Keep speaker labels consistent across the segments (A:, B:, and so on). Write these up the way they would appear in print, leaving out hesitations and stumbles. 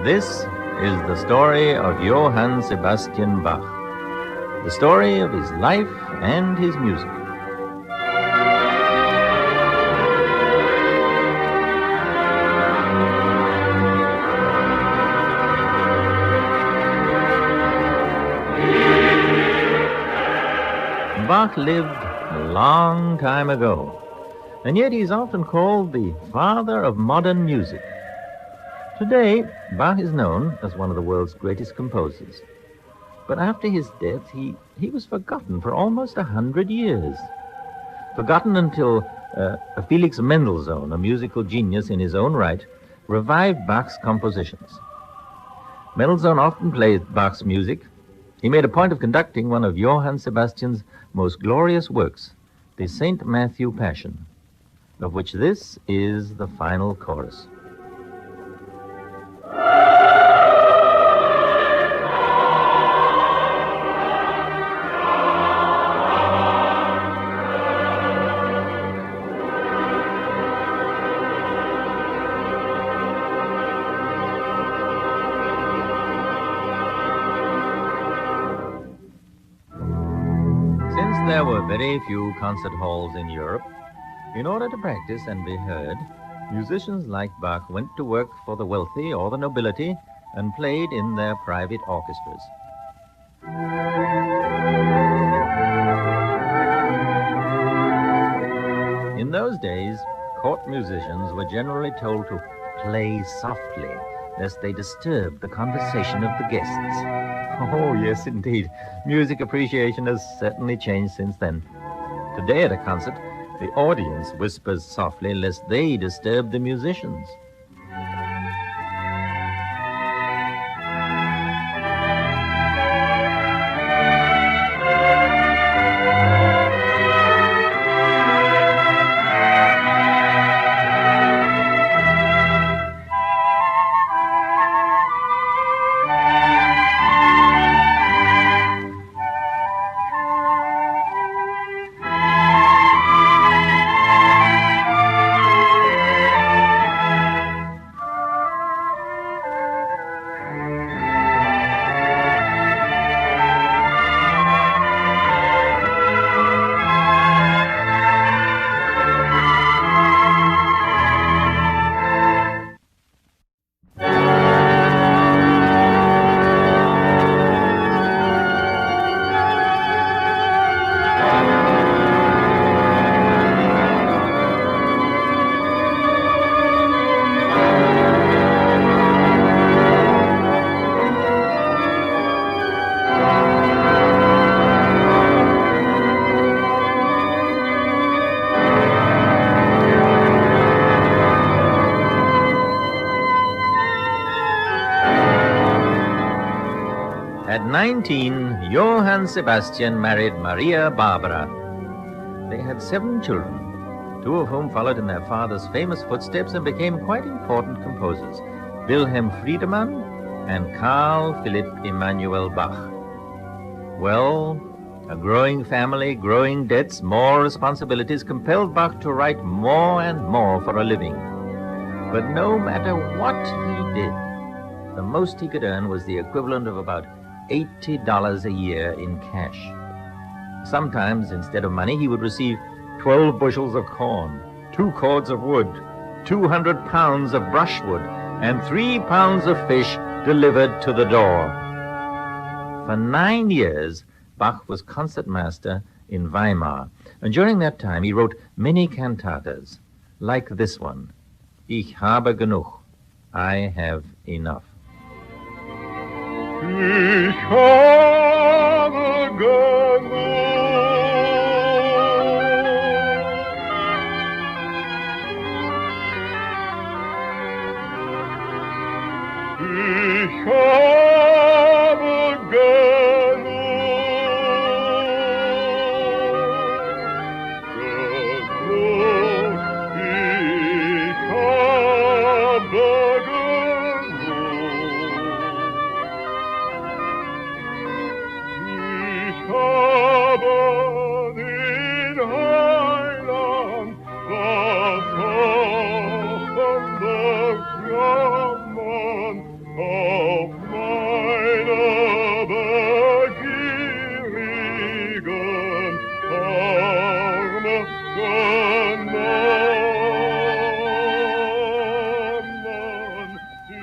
A: This is the story of Johann Sebastian Bach, the story of his life and his music. Bach lived a long time ago, and yet he's often called the father of modern music. Today, Bach is known as one of the world's greatest composers. But after his death, he was forgotten for almost 100 years. Forgotten until Felix Mendelssohn, a musical genius in his own right, revived Bach's compositions. Mendelssohn often played Bach's music. He made a point of conducting one of Johann Sebastian's most glorious works, the St. Matthew Passion, of which this is the final chorus. There were very few concert halls in Europe. In order to practice and be heard, musicians like Bach went to work for the wealthy or the nobility and played in their private orchestras. In those days, court musicians were generally told to play softly, lest they disturb the conversation of the guests. Oh, yes, indeed. Music appreciation has certainly changed since then. Today at a concert, the audience whispers softly lest they disturb the musicians. At 19, Johann Sebastian married Maria Barbara. They had 7 children, 2 of whom followed in their father's famous footsteps and became quite important composers, Wilhelm Friedemann and Carl Philipp Emanuel Bach. Well, a growing family, growing debts, more responsibilities compelled Bach to write more and more for a living. But no matter what he did, the most he could earn was the equivalent of about $80 a year in cash. Sometimes, instead of money, he would receive 12 bushels of corn, 2 cords of wood, 200 pounds of brushwood, and 3 pounds of fish delivered to the door. For 9 years, Bach was concertmaster in Weimar, and during that time he wrote many cantatas, like this one, Ich habe genug, I have enough.
B: Ich habe genug. Ich habe genug. Genug. Ich habe genug.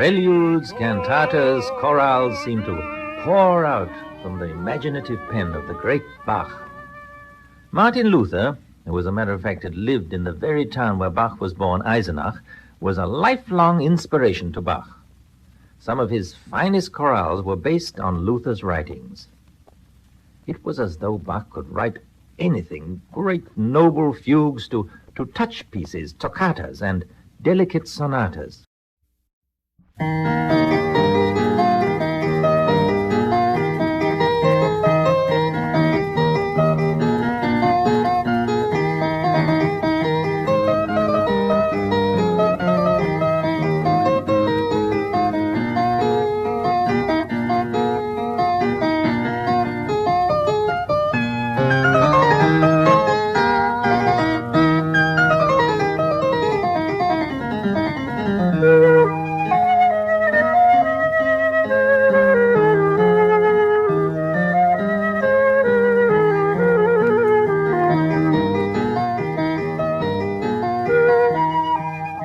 A: Preludes, cantatas, chorales seem to pour out from the imaginative pen of the great Bach. Martin Luther, who as a matter of fact had lived in the very town where Bach was born, Eisenach, was a lifelong inspiration to Bach. Some of his finest chorales were based on Luther's writings. It was as though Bach could write anything, great noble fugues to touch pieces, toccatas, and delicate sonatas.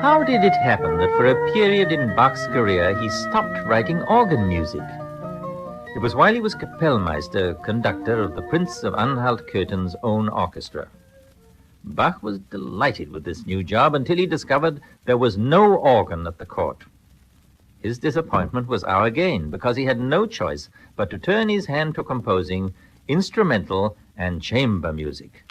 A: How did it happen that for a period in Bach's career he stopped writing organ music? It was while he was Kapellmeister, conductor of the Prince of Anhalt-Köthen's own orchestra. Bach was delighted with this new job until he discovered there was no organ at the court. His disappointment was our gain, because he had no choice but to turn his hand to composing instrumental and chamber music.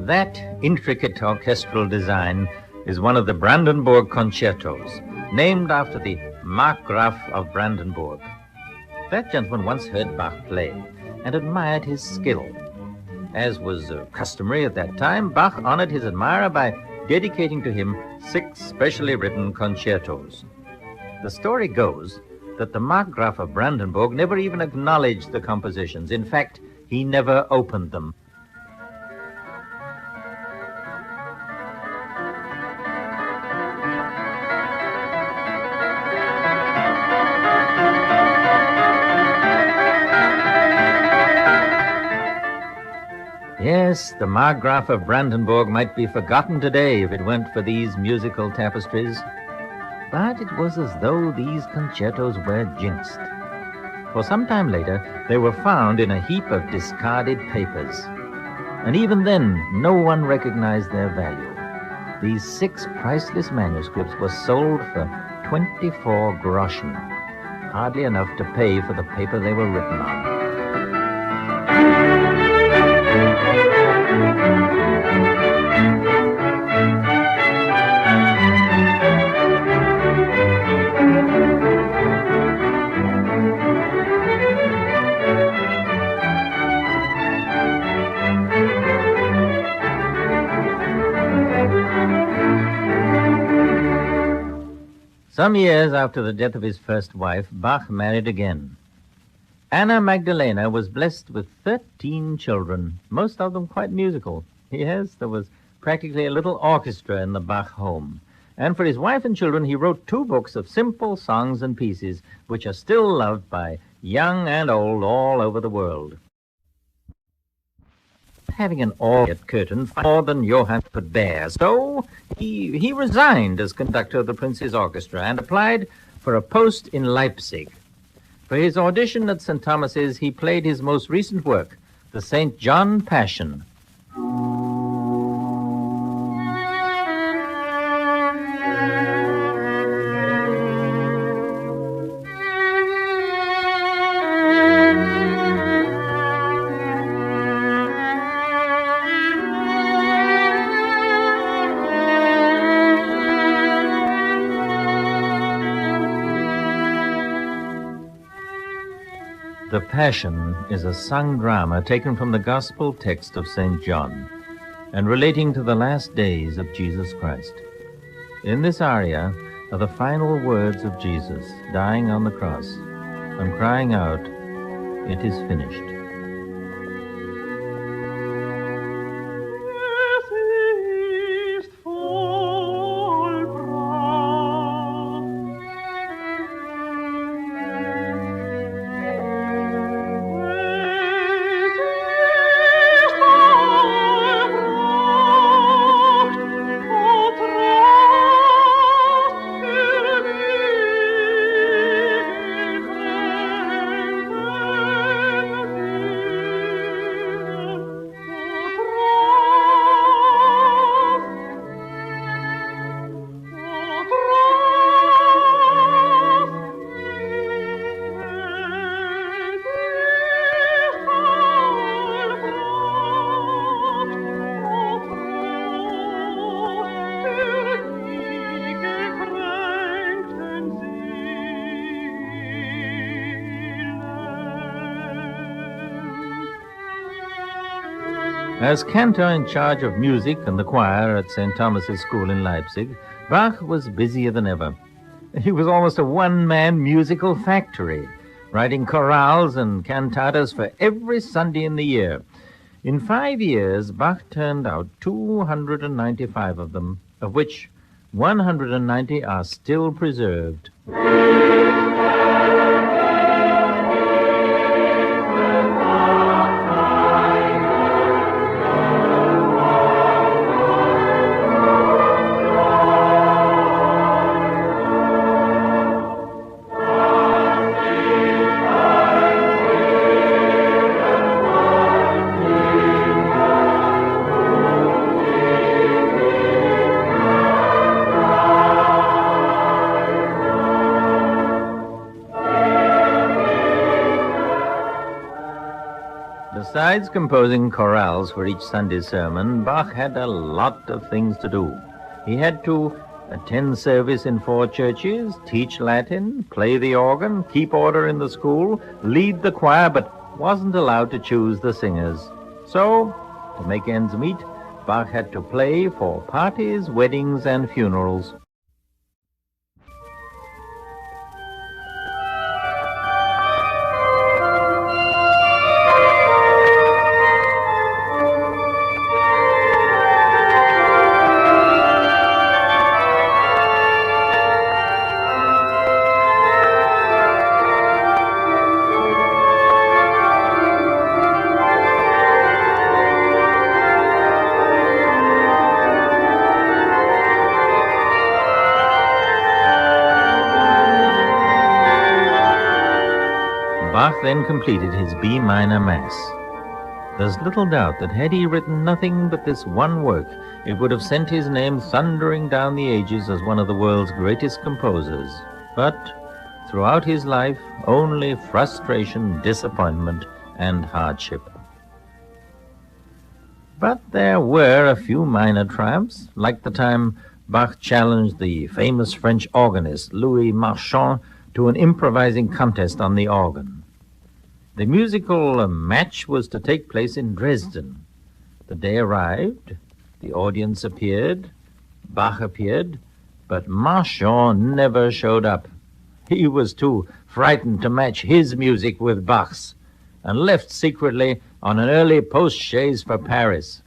A: That intricate orchestral design is one of the Brandenburg concertos, named after the Markgraf of Brandenburg. That gentleman once heard Bach play and admired his skill. As was customary at that time, Bach honored his admirer by dedicating to him 6 specially written concertos. The story goes that the Markgraf of Brandenburg never even acknowledged the compositions. In fact, he never opened them. Yes, the Markgraf of Brandenburg might be forgotten today if it weren't for these musical tapestries. But it was as though these concertos were jinxed. For some time later, they were found in a heap of discarded papers. And even then, no one recognized their value. These 6 priceless manuscripts were sold for 24 groschen, hardly enough to pay for the paper they were written on. Some years after the death of his first wife, Bach married again. Anna Magdalena was blessed with 13 children, most of them quite musical. Yes, there was practically a little orchestra in the Bach home. And for his wife and children, he wrote 2 books of simple songs and pieces, which are still loved by young and old all over the world. Having an organ at Köthen more than Johann could bear, so he resigned as conductor of the Prince's orchestra and applied for a post in Leipzig. For his audition at St. Thomas's, he played his most recent work, the St. John Passion. The Passion is a sung drama taken from the gospel text of St. John and relating to the last days of Jesus Christ. In this aria are the final words of Jesus dying on the cross and crying out, "It is finished." As cantor in charge of music and the choir at St. Thomas's School in Leipzig, Bach was busier than ever. He was almost a one-man musical factory, writing chorales and cantatas for every Sunday in the year. In 5 years, Bach turned out 295 of them, of which 190 are still preserved. Besides composing chorales for each Sunday sermon, Bach had a lot of things to do. He had to attend service in 4 churches, teach Latin, play the organ, keep order in the school, lead the choir, but wasn't allowed to choose the singers. So, to make ends meet, Bach had to play for parties, weddings, and funerals. Bach then completed his B minor Mass. There's little doubt that had he written nothing but this one work, it would have sent his name thundering down the ages as one of the world's greatest composers. But throughout his life, only frustration, disappointment, and hardship. But there were a few minor triumphs, like the time Bach challenged the famous French organist Louis Marchand to an improvising contest on the organ. The musical match was to take place in Dresden. The day arrived, the audience appeared, Bach appeared, but Marchand never showed up. He was too frightened to match his music with Bach's, and left secretly on an early post-chaise for Paris.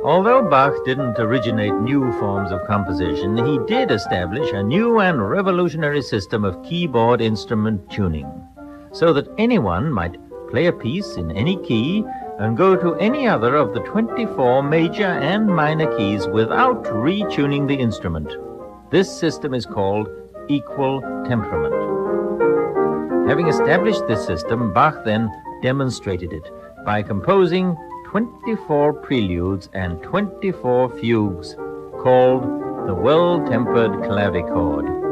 A: Although Bach didn't originate new forms of composition, he did establish a new and revolutionary system of keyboard instrument tuning, so that anyone might play a piece in any key and go to any other of the 24 major and minor keys without retuning the instrument. This system is called equal temperament. Having established this system, Bach then demonstrated it by composing 24 preludes and 24 fugues, called the Well-Tempered Clavichord.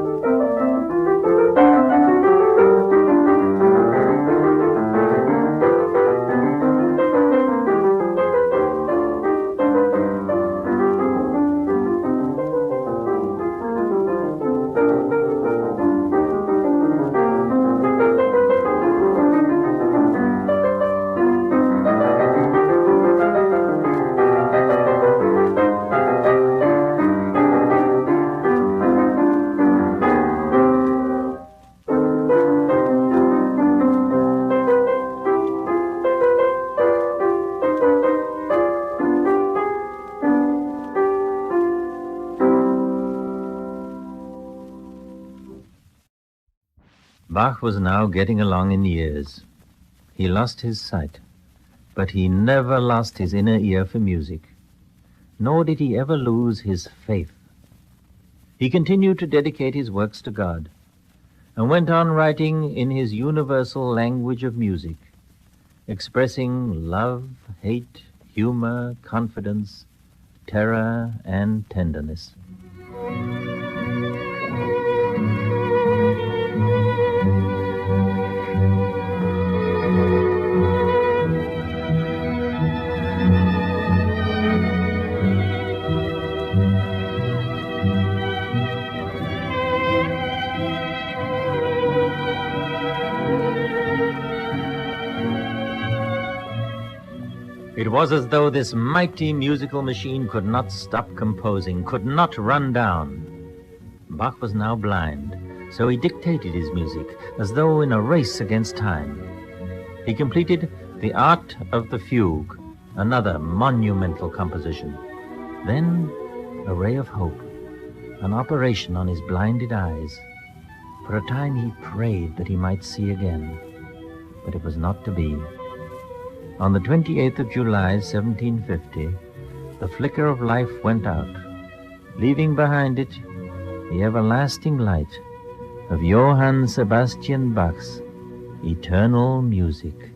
A: Bach was now getting along in years. He lost his sight, but he never lost his inner ear for music, nor did he ever lose his faith. He continued to dedicate his works to God, and went on writing in his universal language of music, expressing love, hate, humor, confidence, terror, and tenderness. It was as though this mighty musical machine could not stop composing, could not run down. Bach was now blind, so he dictated his music, as though in a race against time. He completed the Art of the Fugue, another monumental composition. Then a ray of hope, an operation on his blinded eyes. For a time he prayed that he might see again, but it was not to be. On the 28th of July, 1750, the flicker of life went out, leaving behind it the everlasting light of Johann Sebastian Bach's eternal music.